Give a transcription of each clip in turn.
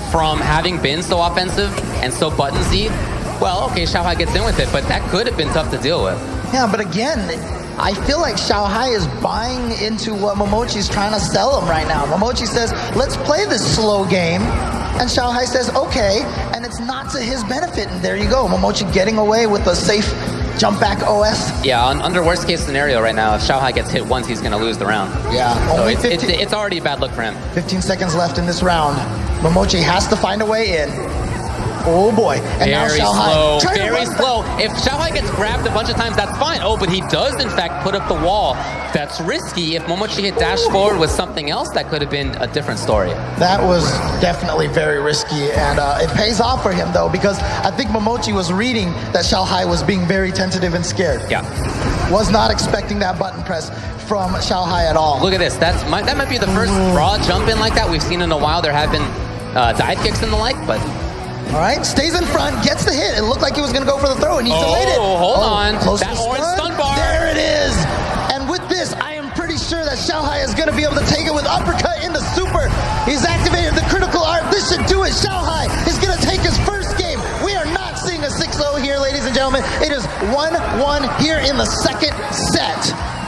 from having been so offensive and so buttonsy. Well, okay, Xiao Hai gets in with it, but that could have been tough to deal with. Yeah, but again, I feel like Xiao Hai is buying into what Momochi's trying to sell him right now. Momochi says, let's play this slow game. And Xiao Hai says, okay. And it's not to his benefit. And there you go. Momochi getting away with a safe jump back OS. Yeah, under worst case scenario right now, if Xiao Hai gets hit once, he's going to lose the round. Yeah. So it's already a bad look for him. 15 seconds left in this round. Momochi has to find a way in. Oh boy. And now Xiao Hai. Very slow. If Xiao Hai gets grabbed a bunch of times, that's fine. Oh, but he does in fact put up the wall. That's risky. If Momochi had dashed forward with something else, that could have been a different story. That was definitely very risky, and it pays off for him though, because I think Momochi was reading that Xiao Hai was being very tentative and scared. Yeah. Was not expecting that button press from Xiao Hai at all. Look at this. That might be the first raw jump in like that we've seen in a while. There have been dive kicks and the like, but... All right, stays in front, gets the hit. It looked like he was going to go for the throw, and he delayed it. Hold on. Close that to orange stun bar. There it is. And with this, I am pretty sure that Xiao Hai is going to be able to take it with uppercut into super. He's activated the critical art. This should do it. Xiao Hai is going to take his first game. We are not seeing a 6-0 here, ladies and gentlemen. It is 1-1 here in the second set.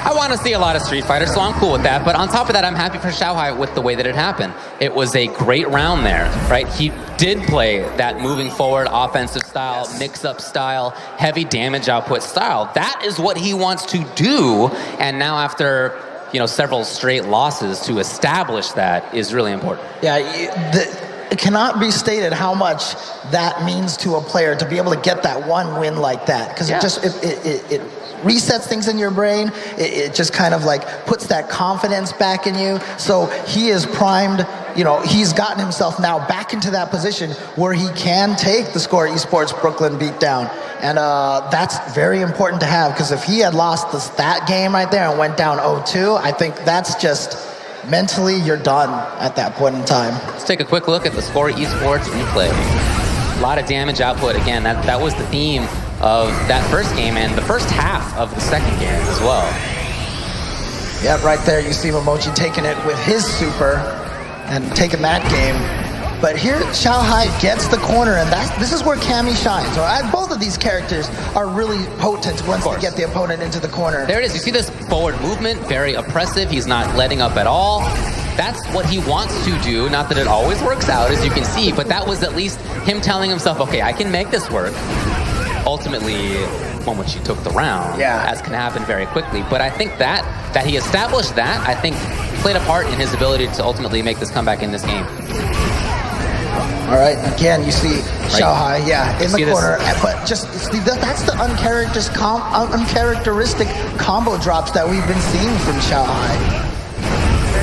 I want to see a lot of Street Fighter, so I'm cool with that. But on top of that, I'm happy for Xiao Hai with the way that it happened. It was a great round there, right? He did play that moving forward offensive style, mix-up style, heavy damage output style. That is what he wants to do. And now after, you know, several straight losses, to establish that is really important. Yeah, it cannot be stated how much that means to a player to be able to get that one win like that. Because it resets things in your brain. It just kind of like puts that confidence back in you. So he is primed. You know, he's gotten himself now back into that position where he can take the Score Esports Brooklyn beatdown. And that's very important to have, because if he had lost that game right there and went down 0-2, I think that's just mentally you're done at that point in time. Let's take a quick look at the Score Esports replay. A lot of damage output. Again, that was the theme of that first game and the first half of the second game as well. Yeah, right there you see Momochi taking it with his super and taking that game. But here Xiao Hai gets the corner, and this is where Cammy shines. Right? Both of these characters are really potent once they get the opponent into the corner. There it is. You see this forward movement, very oppressive. He's not letting up at all. That's what he wants to do. Not that it always works out, as you can see, but that was at least him telling himself, okay, I can make this work. Ultimately, Momochi took the round, as can happen very quickly. But I think that he established that, I think played a part in his ability to ultimately make this comeback in this game. All right, again, you see Xiao Hai, in the corner. But just, that's the uncharacteristic combo drops that we've been seeing from Xiao Hai.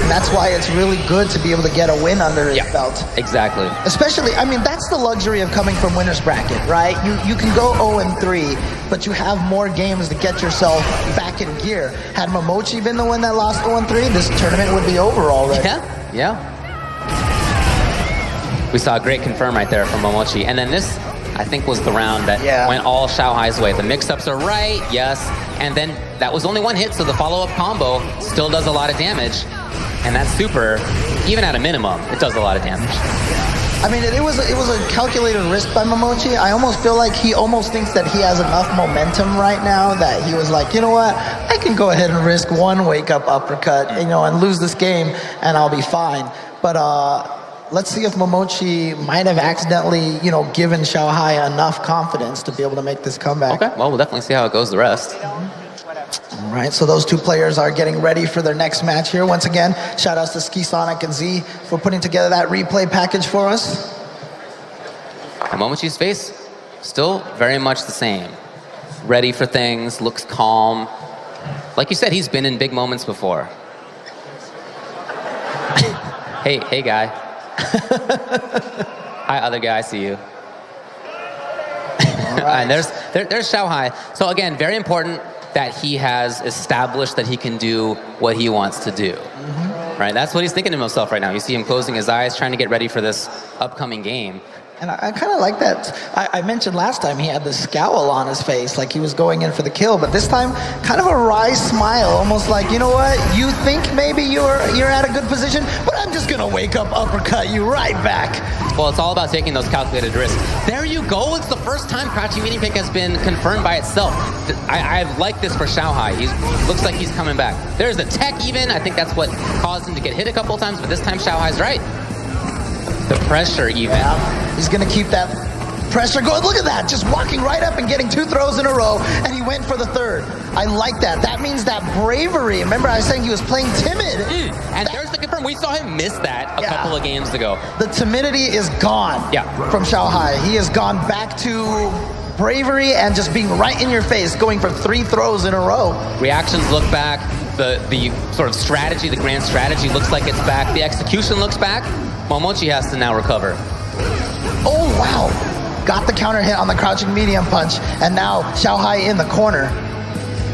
And that's why it's really good to be able to get a win under his belt. Exactly. Especially, I mean, that's the luxury of coming from winner's bracket, right? You can go 0-3, but you have more games to get yourself back in gear. Had Momochi been the one that lost 0-3, this tournament would be over already. Yeah. We saw a great confirm right there from Momochi. And then this, I think, was the round that went all Xiao Hai's way. The mix-ups are right, yes. And then that was only one hit, so the follow-up combo still does a lot of damage. And that super, even at a minimum, it does a lot of damage. I mean, it was a calculated risk by Momochi. I almost feel like he almost thinks that he has enough momentum right now that he was like, you know what, I can go ahead and risk one wake-up uppercut, and lose this game, and I'll be fine. But let's see if Momochi might have accidentally, given Xiao Hai enough confidence to be able to make this comeback. Okay, well, we'll definitely see how it goes the rest. All right, so those two players are getting ready for their next match here. Once again, shout outs to Ski Sonic and Z for putting together that replay package for us. And Momochi's face, still very much the same. Ready for things, looks calm. Like you said, he's been in big moments before. Hey guy. Hi, other guy, I see you. All right. And there's Xiao Hai. So again, very important that he has established that he can do what he wants to do. Right? That's what he's thinking to himself right now. You see him closing his eyes, trying to get ready for this upcoming game. And I kind of like that. I mentioned last time he had this scowl on his face, like he was going in for the kill, but this time, kind of a wry smile, almost like, you know what, you think maybe you're at a good position, but I'm just gonna wake up, uppercut you right back. Well, it's all about taking those calculated risks. There you go. It's the first time crouching medium kick has been confirmed by itself. I like this for Xiao Hai. He looks like he's coming back. There's a tech even. I think that's what caused him to get hit a couple times, but this time Xiao Hai's right. The pressure even. Yeah, he's gonna keep that pressure going. Look at that, just walking right up and getting 2 throws in a row, and he went for the third. I like that. That means that bravery. Remember I was saying he was playing timid. And there's the confirm. We saw him miss that a couple of games ago. The timidity is gone from Xiao Hai. He has gone back to bravery and just being right in your face, going for 3 throws in a row. Reactions look back. The sort of strategy, the grand strategy looks like it's back. The execution looks back. MOMOCHI has to now recover. Oh, wow. Got the counter hit on the crouching medium punch, and now Xiao Hai in the corner.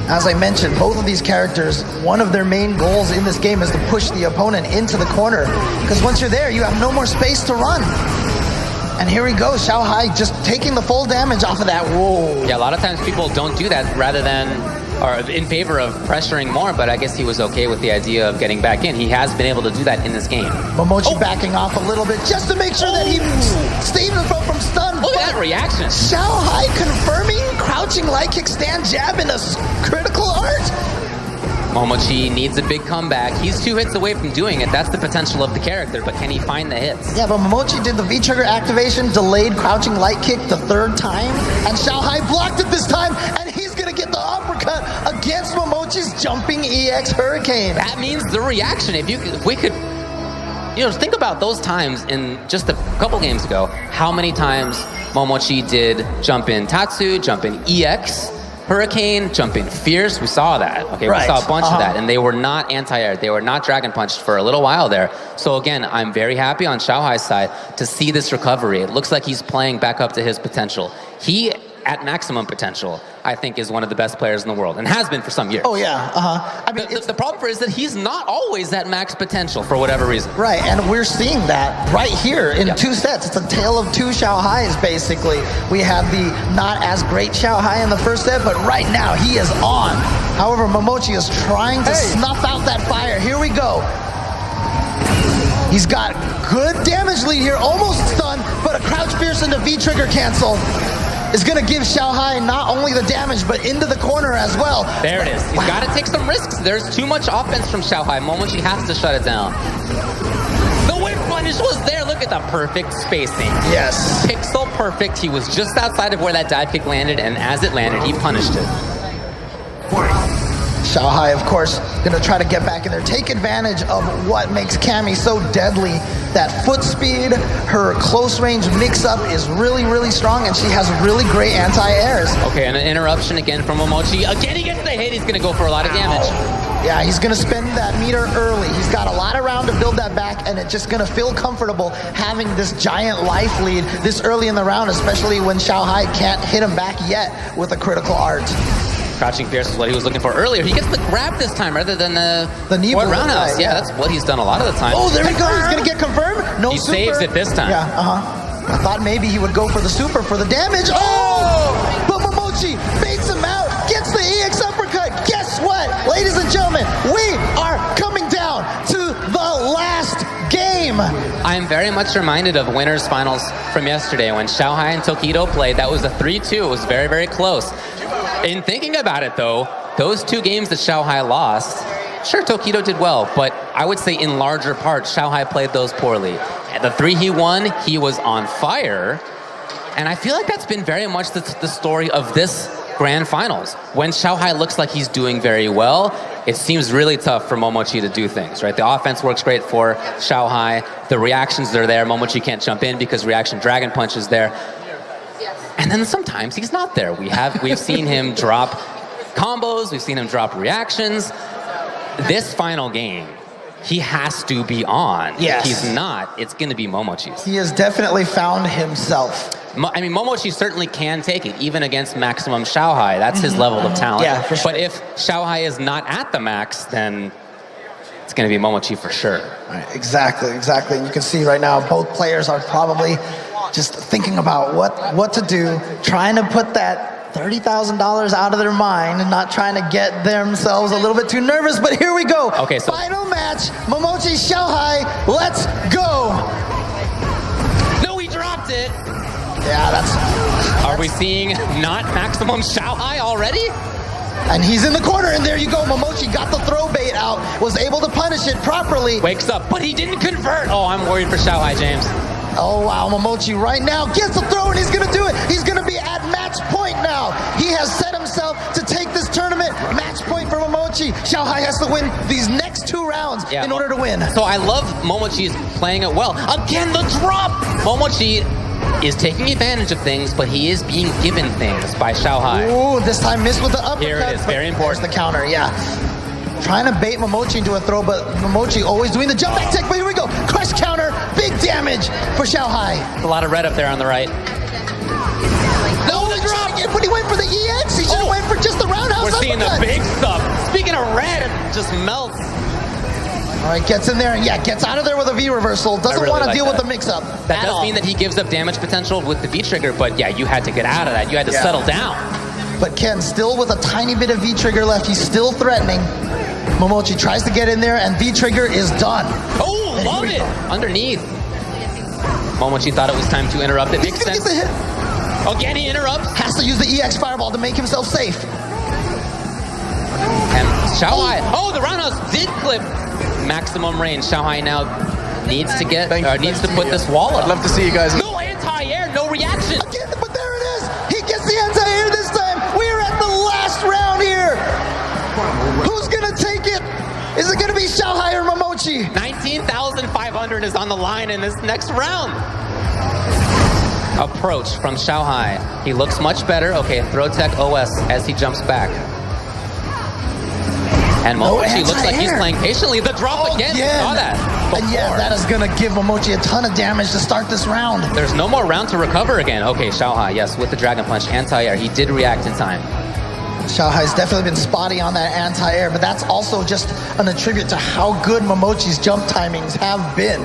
As I mentioned, both of these characters, one of their main goals in this game is to push the opponent into the corner, because once you're there, you have no more space to run. And here we go, Xiao Hai just taking the full damage off of that. Whoa. Yeah, a lot of times people don't do that rather than, or in favor of pressuring more, but I guess he was okay with the idea of getting back in. He has been able to do that in this game. MOMOCHI backing off a little bit just to make sure that he stayed from stun. Look at that reaction. Xiao Hai confirming crouching light kick stand jab in a critical art. MOMOCHI needs a big comeback. He's 2 hits away from doing it. That's the potential of the character, but can he find the hits? Yeah, but MOMOCHI did the V-trigger activation, delayed crouching light kick the 3rd time, and Xiao Hai blocked it this time, and he's gonna get the uppercut against MOMOCHI's jumping EX Hurricane. That means the reaction. If we could, think about those times in just a couple games ago, how many times MOMOCHI did jump in Tatsu, jump in EX, Hurricane, jump in Fierce. We saw that. Okay, right. We saw a bunch of that, and they were not anti-air. They were not dragon punched for a little while there. So again, I'm very happy on Xiao Hai's side to see this recovery. It looks like he's playing back up to his potential. He, at maximum potential, I think is one of the best players in the world, and has been for some years. Oh yeah, I mean, the problem is that he's not always at max potential for whatever reason. Right, and we're seeing that right here in 2 sets. It's a tale of 2 Xiao Hais, basically. We had the not as great Xiao Hai in the first set, but right now he is on. However, MOMOCHI is trying to snuff out that fire. Here we go. He's got good damage lead here, almost stunned, but a crouch fierce into V-trigger cancel is going to give Xiao Hai not only the damage, but into the corner as well. There it is. He's got to take some risks. There's too much offense from Xiao Hai. MOMOCHI has to shut it down. The whip punish was there. Look at the perfect spacing. Yes. Pixel perfect. He was just outside of where that dive kick landed, and as it landed, he punished it. Xiao Hai, of course, going to try to get back in there, take advantage of what makes Cammy so deadly. That foot speed, her close range mix-up is really, really strong, and she has really great anti-airs. Okay, and an interruption again from MOMOCHI. Again, he gets the hit. He's going to go for a lot of damage. Yeah, he's going to spend that meter early. He's got a lot of round to build that back, and it's just going to feel comfortable having this giant life lead this early in the round, especially when Xiao Hai can't hit him back yet with a critical art. Crouching Fierce is what he was looking for earlier. He gets the grab this time rather than the knee roundhouse. Right, yeah, that's what he's done a lot of the time. Oh, there we go. He's going to get confirmed. No he super. Saves it this time. Yeah, I thought maybe he would go for the super for the damage. Oh! But MOMOCHI baits him out, gets the EX uppercut. Guess what? Ladies and gentlemen, we are coming down to the last game. I am very much reminded of winners finals from yesterday when Xiao Hai and Tokido played. That was a 3-2. It was very, very close. In thinking about it, though, those 2 games that Xiao Hai lost, sure, Tokido did well, but I would say in larger part, Xiao Hai played those poorly. And the 3 he won, he was on fire. And I feel like that's been very much the story of this grand finals. When Xiao Hai looks like he's doing very well, it seems really tough for MOMOCHI to do things, right? The offense works great for Xiao Hai. The reactions are there. MOMOCHI can't jump in because reaction dragon punch is there. And then sometimes he's not there. We've seen him drop combos. We've seen him drop reactions. This final game, he has to be on. Yes. If he's not, it's going to be MOMOCHI's. He has definitely found himself. I mean, MOMOCHI certainly can take it, even against maximum Xiao Hai. That's his level of talent. Yeah, for sure. But if Xiao Hai is not at the max, then it's going to be MOMOCHI for sure. Right, exactly. And you can see right now, both players are probably just thinking about what to do, trying to put that $30,000 out of their mind and not trying to get themselves a little bit too nervous, but here we go. Okay, so final match, Momochi, Xiao Hai, let's go. No, he dropped it. Yeah, that's... Are we seeing not maximum Xiao Hai already? And he's in the corner, and there you go. Momochi got the throw bait out, was able to punish it properly. Wakes up, but he didn't convert. Oh, I'm worried for Xiao Hai, James. Oh, wow, Momochi right now gets the throw, and he's going to do it. He's going to be at match point now. He has set himself to take this tournament. Match point for Momochi. Xiao Hai has to win these next 2 rounds in order to win. So I love Momochi's playing it well. Again, the drop! Momochi is taking advantage of things, but he is being given things by Xiao Hai. Ooh, this time missed with the uppercut. Here it is, very important. There's the counter, yeah. Trying to bait Momochi into a throw, but Momochi always doing the jump back tech, but here we go. Crush counter, big damage for Xiao Hai. A lot of red up there on the right. No, the drop! But he went for the EX. He should have went for just the roundhouse. We're seeing the big stuff. Speaking of red, it just melts. All right, gets in there, and gets out of there with a V reversal. Doesn't really want to like deal that. with the mix-up. That does mean that he gives up damage potential with the V trigger, but yeah, you had to get out of that. You had to settle down. But Ken, still with a tiny bit of V trigger left, he's still threatening. Momochi tries to get in there, and V trigger is done. Oh, love it! Underneath. Momochi thought it was time to interrupt. It makes sense. Again, he interrupts. Has to use the EX fireball to make himself safe. And Xiao Hai. Oh, the roundhouse did clip maximum range. Xiao Hai now needs to get needs to put this wall up. I'd love to see you guys. No anti-air, no reaction. Again, but there it is. He gets the anti-air this time. We're at the last round here. Who's gonna take it? Is it gonna be Xiao Hai or Momochi? 19,500 is on the line in this next round. Approach from Xiao Hai. He looks much better. Okay, throw tech OS as he jumps back. And Momochi looks like he's playing patiently. The drop again. We saw that before. And that is going to give Momochi a ton of damage to start this round. There's no more round to recover again. Okay, Xiao Hai, yes, with the Dragon Punch, anti-air. He did react in time. Xiao Hai's definitely been spotty on that anti-air, but that's also just an attribute to how good Momochi's jump timings have been.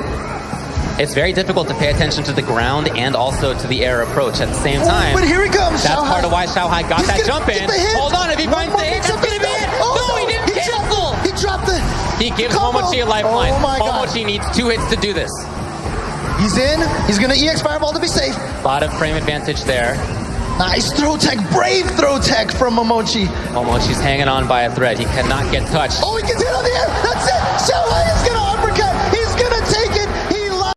It's very difficult to pay attention to the ground and also to the air approach at the same time. But here he comes. That's part of why Xiao Hai got that jump in. Hold on, if he finds the hit, that's going to be it. No, he didn't cancel. He dropped the... He gives Momochi a lifeline. Oh my God. Momochi needs 2 hits to do this. He's in. He's going to EX Fireball to be safe. A lot of frame advantage there. Nice throw tech. Brave throw tech from Momochi. Momochi's hanging on by a thread. He cannot get touched. Oh, he gets hit on the air. That's it. Xiao Hai